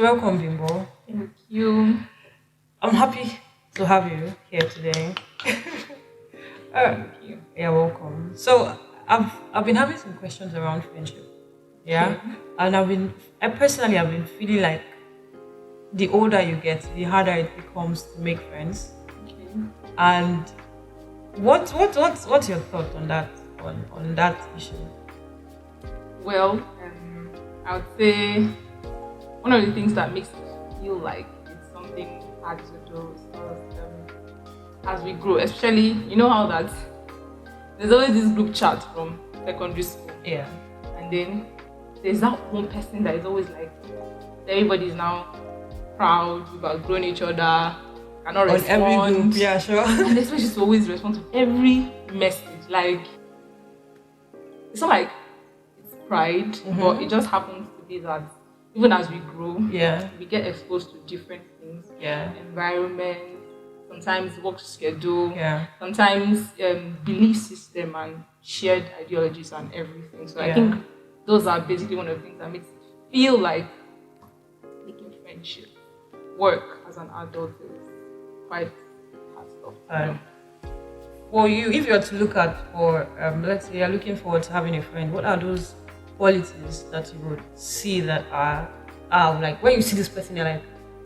welcome, Bimbo. Thank you. I'm happy to have you here today. Thank you. You're welcome. So I've been having some questions around friendship. Yeah. Okay. And I've been feeling like the older you get, the harder it becomes to make friends. Okay. And what's your thought on that issue? Well, I would say one of the things that makes it feel like it's something hard to do is because as we grow, especially you know how that there's always this group chat from secondary school, Yeah. and then there's that one person that is always like everybody is now proud, we've outgrown each other, cannot On respond. every group, yeah, sure. And especially to always respond to every message. Like it's not like it's pride, but it just happens to be that even as we grow, Yeah. we get exposed to different things, Yeah. environment, sometimes work schedule, Yeah. sometimes belief system and shared ideologies and everything. So I Yeah. think those are basically one of the things that makes it feel like making friendship work as an adult is quite hard stuff. Right. For you, if you were to look at for let's say you're looking forward to having a friend, what are those qualities that you would see that are like when you see this person, you're like,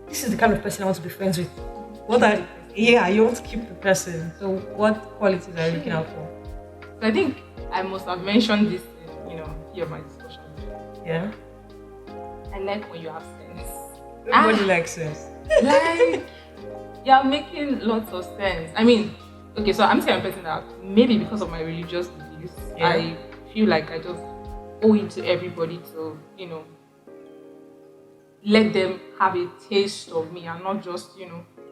this is the kind of person I want to be friends with. What are you want to keep the person. So what qualities are you looking out for? So I think I must have mentioned this in here my discussion. Yeah. I like when you have sense. Everybody likes this. Like you're making lots of sense. I mean, okay, so I'm saying a person that maybe because of my religious beliefs, Yeah. I feel like I just owe it to everybody to, let them have a taste of me and not just,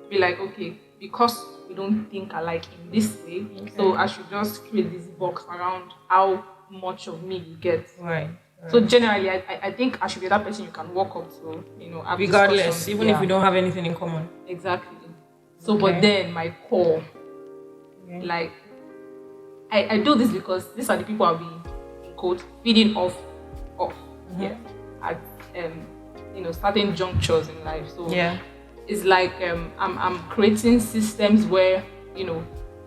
be like, okay, because we don't think alike in this way, so I should just create this box around how much of me you get. Right. So generally, I think I should be that person you can walk up to, have Regardless, discussions. even Yeah. if we don't have anything in common. Exactly. So, Okay. but then my core, Okay. like, I do this because these are the people I'll be, in quote, feeding off, yeah, at certain junctures in life. So Yeah. it's like I'm creating systems where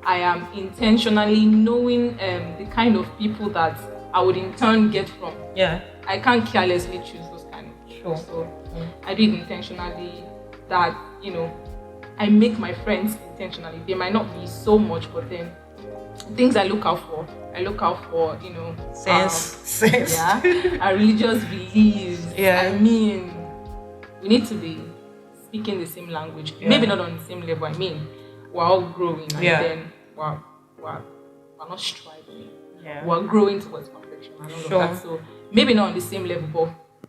I am intentionally knowing the kind of people that I would in turn get from. Yeah. I can't carelessly choose those kind of people. Sure. So I do it intentionally. That I make my friends intentionally. They might not be so much, but then things I look out for, Sense. yeah, our religious beliefs. Yeah. I mean, we need to be speaking the same language. Yeah. Maybe not on the same level. I mean, we're all growing, and Yeah. then we're not striving. Yeah. We're growing towards perfection and all Sure. of that. So maybe not on the same level, but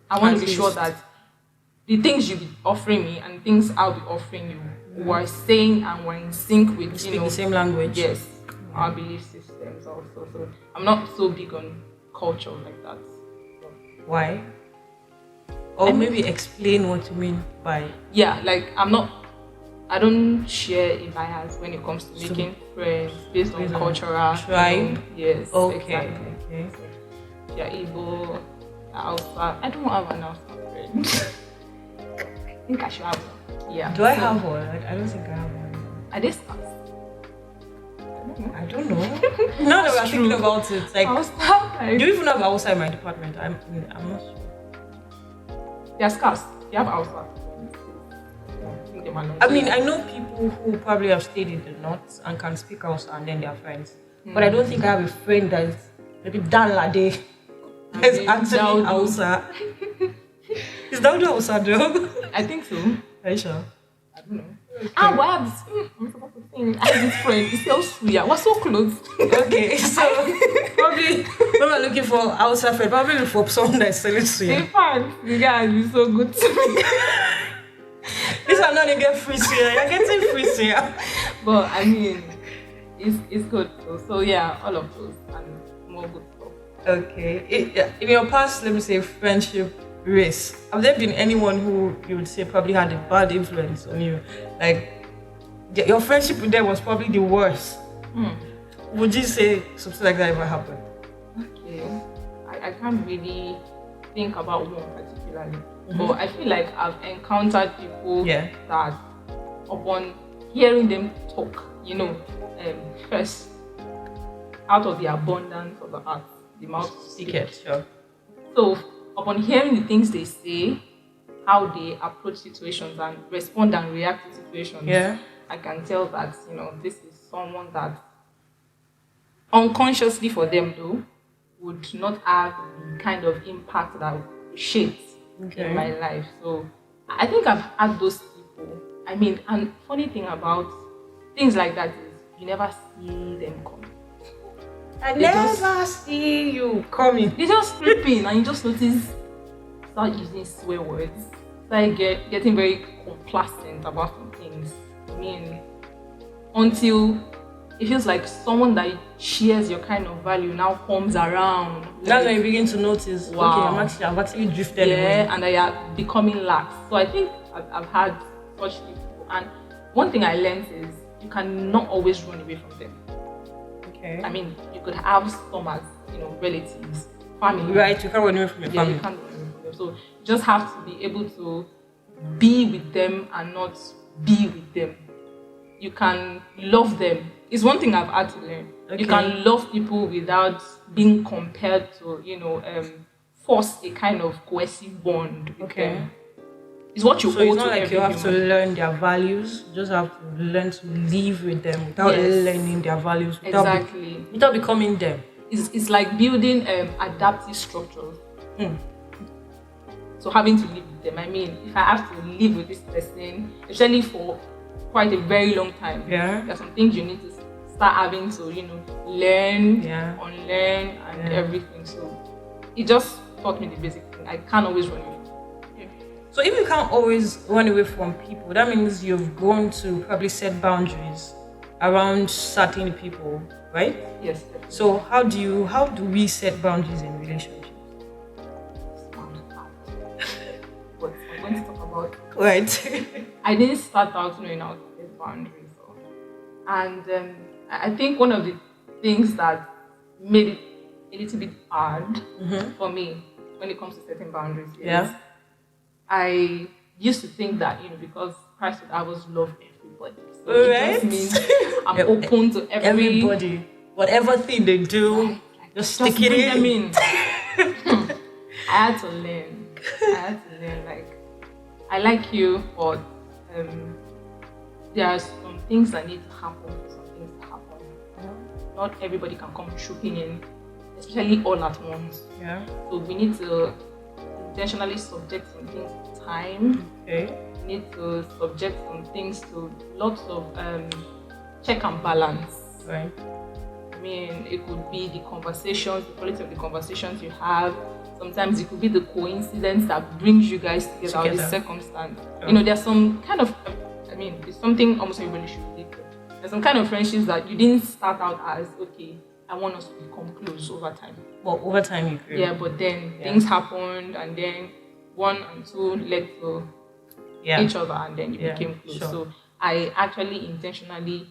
I want At to be sure least. that the things you be offering me and things I'll be offering you, we're saying and we're in sync with Speak the same language. yes, our belief systems also. So I'm not so big on culture like that. Why? Or maybe explain what you mean by Yeah, like I don't share a bias when it comes to making friends based on based on cultural tribe? Yes. okay. Exactly. Okay. So, yeah, Igbo, Hausa. I don't have an Hausa friend. I think I should have one. Yeah. Do I So, have one? I don't think I have one. Are they stars? I don't know. Now that we're That's thinking true. about it, like, Hausa. do you even have outside my department? I'm not sure. They're scarce. They have Hausa. I think they might not. I mean, I know people who probably have stayed in the north and can speak Hausa and then they're friends. But I don't think I have a friend that is maybe Danlade. Is Maybe actually Daudu. Hausa. Is Daudu Hausa though? I think so. Are you sure? I don't know. Ah, well, I have this. I'm supposed to say. I have this friend. He sells suya. We're so close. Okay, so probably when we're looking for Hausa friend, probably look for someone that is selling suya. In fact, the guy has been so good to me. This one not get free suya. You're getting free suya. But I mean, it's good. So yeah, all of those and more good stuff. Okay. In your past, let me say, friendship race, have there been anyone who you would say probably had a bad influence on you? Like, your friendship with them was probably the worst. Would you say something like that ever happened? Okay. I can't really think about one particularly. But I feel like I've encountered people Yeah. that, upon hearing them talk, first, out of the abundance of the heart, the mouth Speak it, sure. So, upon hearing the things they say, how they approach situations and respond and react to situations, Yeah. I can tell that, this is someone that unconsciously for them though would not have the kind of impact that I would appreciate in my life. So I think I've had those people. I mean, and funny thing about things like that is you never see them coming. I They never see you coming. They just creep in and you just notice, start using swear words, start getting very complacent about some things. I mean, until it feels like someone that shares your kind of value now comes around. That's when you begin to notice, Wow. okay, I've actually drifted Yeah, away. and they are becoming lax. So I think I've had such people. And one thing I learned is you cannot always run away from them. Okay. I mean, you could have some as, relatives, family. Right, you can't run away from your Yeah, family. you can't run away from them. So you just have to be able to be with them and not be with them. You can love them. It's one thing I've had to learn. Okay. You can love people without being compelled to, force a kind of cohesive bond with them. It's what you So owe it's to not like every you have to human. learn their values. You just have to learn to live with them without Yes. learning their values. Without, Exactly. without becoming them. It's like building adaptive structures. Hmm. So having to live with them. I mean, if I have to live with this person, especially for quite a very long time, Yeah. there are some things you need to start having to, learn, Yeah. unlearn, and Yeah. everything. So it just taught me the basic thing. I can't always run away. So if you can't always run away from people, that means you've grown to probably set boundaries around certain people, right? Yes. Definitely. So how do we set boundaries in relationships? But I'm going to talk about. Right. I didn't start out knowing how to set boundaries, and I think one of the things that made it a little bit hard for me when it comes to setting boundaries is Yeah. I used to think that because Christ would have us love everybody, so Right. it just means I'm open to Everybody, whatever thing they do, Like, just just stick it bring in. them in. I had to learn. Like, I like you, but there are some things that need to happen for some things to happen. Not everybody can come trooping in, especially all at once. Yeah. So we need to intentionally subject some things to time. Okay. We need to subject some things to lots of check and balance. Right. I mean, it could be the conversations, the quality of the conversations you have. Sometimes it could be the coincidence that brings you guys together, or the Together. circumstance. Yeah. There's some kind of, it's something almost everybody should relate to. There's some kind of friendships that you didn't start out as, okay, I want us to become close over time. Well, over time you grew. Yeah, but then Yeah. things happened, and then 1 and 2 led to Yeah. each other, and then you Yeah, became close. sure. So I actually intentionally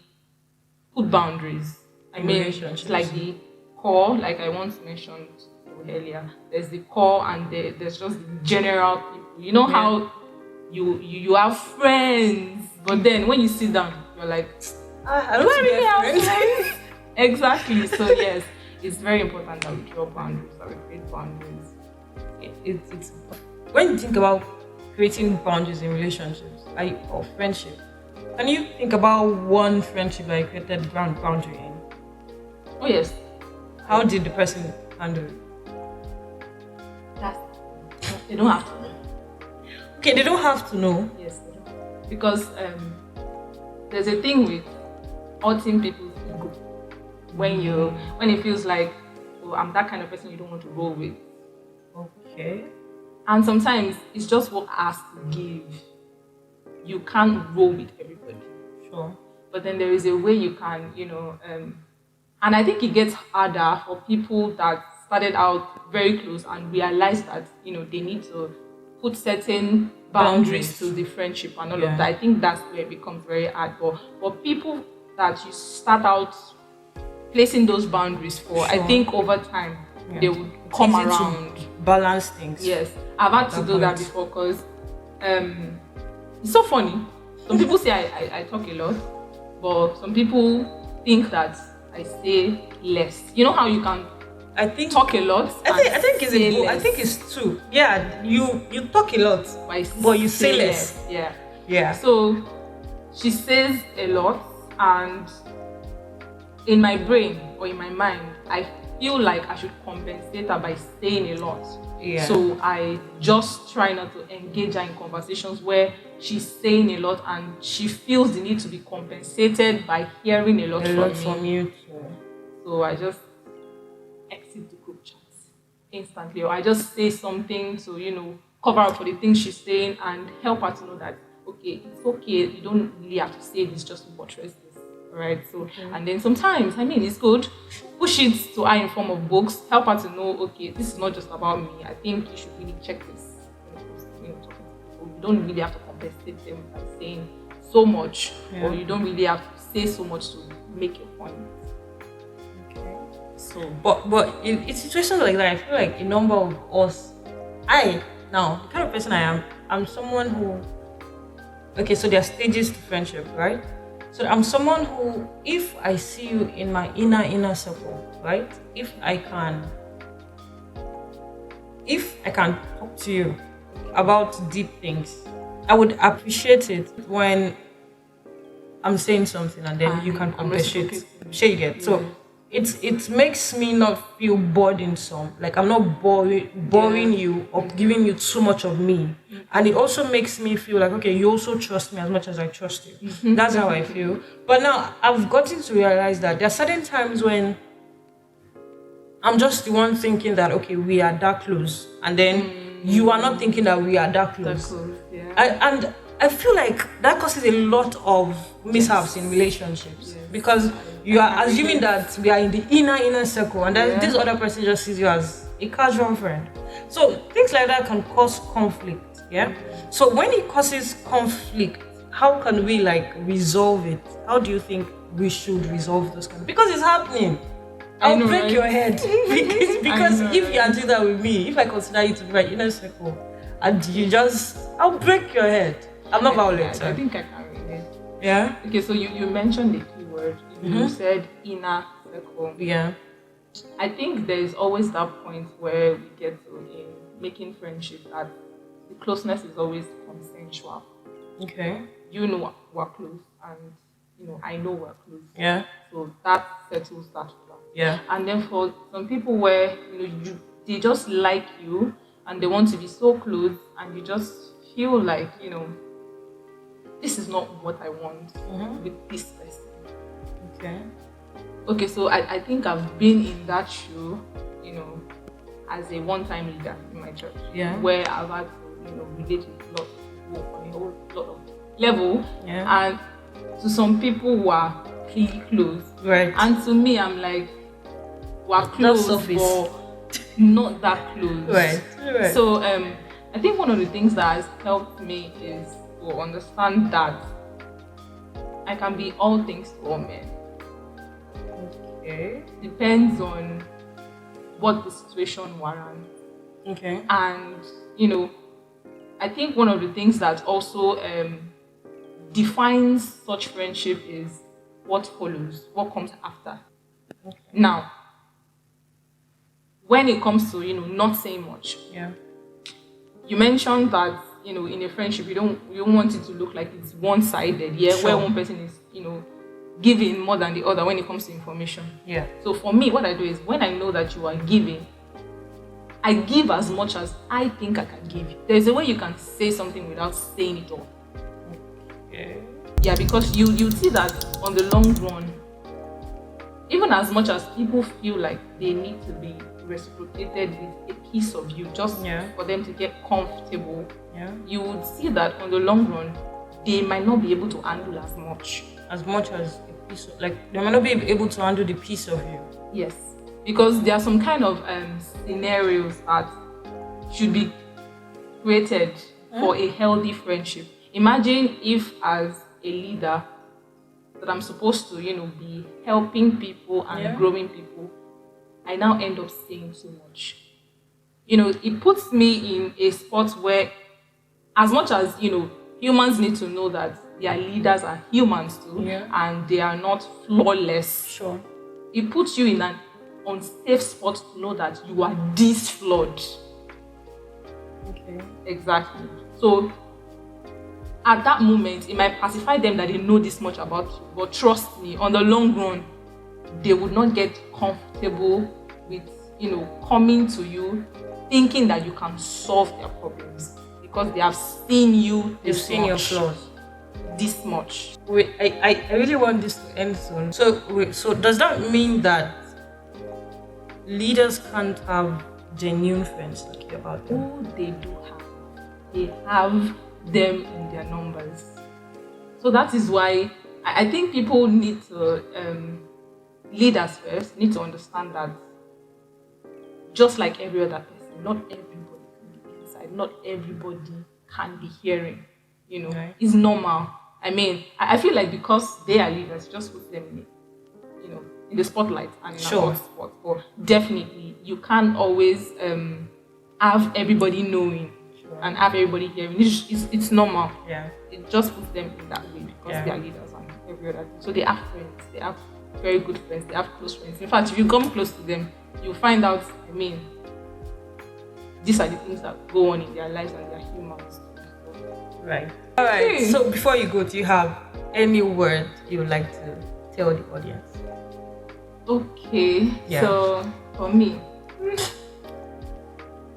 put boundaries. I In mean, relationships. it's like the core, like I once mentioned earlier. There's the core, and there's just the general people. You know Yeah. how you have friends, but then when you sit down, you're like, I do don't I really have friends. friends? Exactly. So yes, it's very important that we draw boundaries, that we create boundaries. It's when you think about creating boundaries in relationships or friendship, can you think about one friendship that you created boundary in? Oh yes, How did the person handle it? that's they don't have to know. Okay, they don't have to know. Yes, they don't. Because there's a thing with hurting people's ego when it feels like, oh, I'm that kind of person you don't want to roll with. Okay. And sometimes it's just what has to give. You can't roll with everybody. Sure. But then there is a way you can, and I think it gets harder for people that started out very close and realize that, they need to put certain boundaries to the friendship and all Yeah. of that. I think that's where it becomes very hard. For people that you start out placing those boundaries for, I Sure. think over time Yeah. they would come Easy to around. balance things. Yes, I've had to That do that point. before because it's so funny. Some people say I talk a lot, but some people think that I say less. You know how you can I think talk a lot? I think it's say I less, think it's true. Yeah, you talk a lot, but you say less. Yeah. Yeah. So she says a lot, and in my brain or in my mind, I feel like I should compensate her by saying a lot. Yeah. So I just try not to engage her in conversations where she's saying a lot and she feels the need to be compensated by hearing a lot, A lot from from me. you too. So I just exit the group chat instantly, or I just say something to, cover up for the things she's saying and help her to know that, okay, it's okay, you don't really have to say this just to buttress this. Right? So, and then sometimes, it's good. Push it to her in form of books. Help her to know, okay, this is not just about me. I think you should really check this when it comes to, talking to people. You don't really have to compensate them by saying so much, or you don't really have to say so much to make your point. Okay. So, But in situations like that, I feel like a number of us, the kind of person I am, I'm someone who, okay, so there are stages to friendship, right? So I'm someone who, if I see you in my inner circle, right? If I can talk to you about deep things, I would appreciate it when I'm saying something and then you can compensate. Sure, you get. So it makes me not feel burdensome. Like I'm not boring you or giving you too much of me. And it also makes me feel like, okay, you also trust me as much as I trust you. That's how I feel. But now I've gotten to realize that there are certain times when I'm just the one thinking that, okay, we are that close. And then you are not thinking that we are that close. And I feel like that causes a lot of mishaps in relationships because you are assuming that we are in the inner circle and then this other person just sees you as a casual friend. So things like that can cause conflict. Yeah. So when it causes conflict, how can we resolve it? How do you think we should resolve those kind of, because it's happening. I'll break your head because if you are doing that with me, if I consider you to be my inner circle and I'll break your head. I'm not violent. I think I can relate. Yeah. Okay, so you mentioned the key word. You said inner circle. Yeah. I think there's always that point where we get to, in making friendship, that the closeness is always consensual. Okay. You know we're close, and I know we're close. Yeah. So that settles that one. Yeah. And then for some people where they just like you and they want to be so close, and you just feel like this is not what I want with this person. Okay, so I think I've been in that shoe, as a one-time leader in my church. Yeah. Where I've had to, relate with a lot of people on a whole lot of level. Yeah. And to some people who are pretty close. Right. And to me, I'm like, we're close, but not that close. Right. So I think one of the things that has helped me is to understand that I can be all things to all men. Okay. Depends on what the situation warrants. Okay. And I think one of the things that also defines such friendship is what follows, what comes after. Okay. Now, when it comes to not saying much, you mentioned that in a friendship you don't want it to look like it's one-sided, where one person is giving more than the other when it comes to information. So for me, what I do is, when I know that you are giving, I give as much as I think I can give. There's a way you can say something without saying it all. Because you see that on the long run, even as much as people feel like they need to be reciprocated with a piece of you just for them to get comfortable, you would see that on the long run, they might not be able to handle as much as a piece of, they might not be able to handle the piece of you. Yes, because there are some kind of scenarios that should be created for a healthy friendship. Imagine if, as a leader, that I'm supposed to, be helping people and growing people, I now end up saying too much. it puts me in a spot where, as much as humans need to know that their leaders are humans too, Yeah. and they are not flawless. Sure. It puts you in an unsafe spot to know that you are this flawed. Okay. Exactly. So at that moment, it might pacify them that they know this much about you. But trust me, on the long run, they would not get comfortable with, coming to you thinking that you can solve their problems, because they have seen you They've seen your much, flaws. this much. Wait, I really want this to end soon. So does that mean that leaders can't have genuine friends that care about them? Oh, they do have. They have them in their numbers. So that is why I think people need to, leaders first, need to understand that just like every other person, not everybody can be inside, not everybody can be hearing. Right. It's normal. I mean, I feel like because they are leaders, just put them in the spotlight and in Sure. a hot spot. But definitely, you can't always have everybody knowing and have everybody hearing. It's normal. Yeah. It just puts them in that way because Yeah. they are leaders and every other thing. So they have friends. They have very good friends. They have close friends. In fact, if you come close to them, you'll find out, these are the things that go on in their lives and they're humans. Right. All right. So before you go, do you have any word you would like to tell the audience? Okay. Yeah. So for me,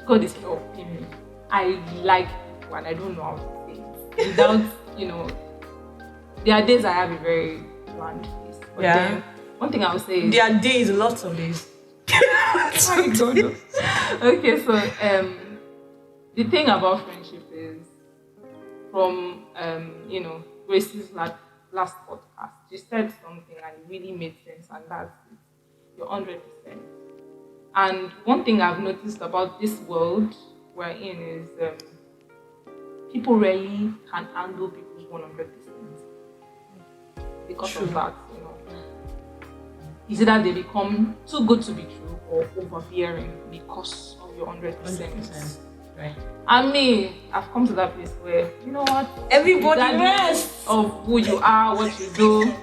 God is helping me. I like people and I don't know how to say it. Without, there are days I have a very bland face. But Yeah. then one thing I would say is There are days, lots of days. oh my God. Okay, so the thing about friendship is, from Grace's last podcast, she said something and it really made sense, and that's it. You're 100%. And one thing I've noticed about this world we're in is people rarely can handle people's 100% because True. of that. It's either they become too good to be true or overbearing because of your 100%. 100%. Right. I mean, I've come to that place where, you know what? Everybody Regardless rests. of who you are, what you do,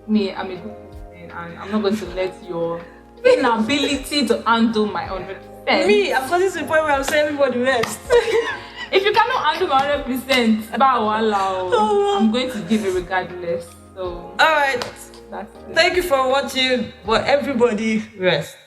me, I'm a good person, and I'm not going to let your inability to handle my 100%. Me, I've gotten to the point where I'm saying everybody rest. If you cannot handle my 100%, I'm going to give it regardless. So All right. that's it. Thank you for watching. But everybody rest.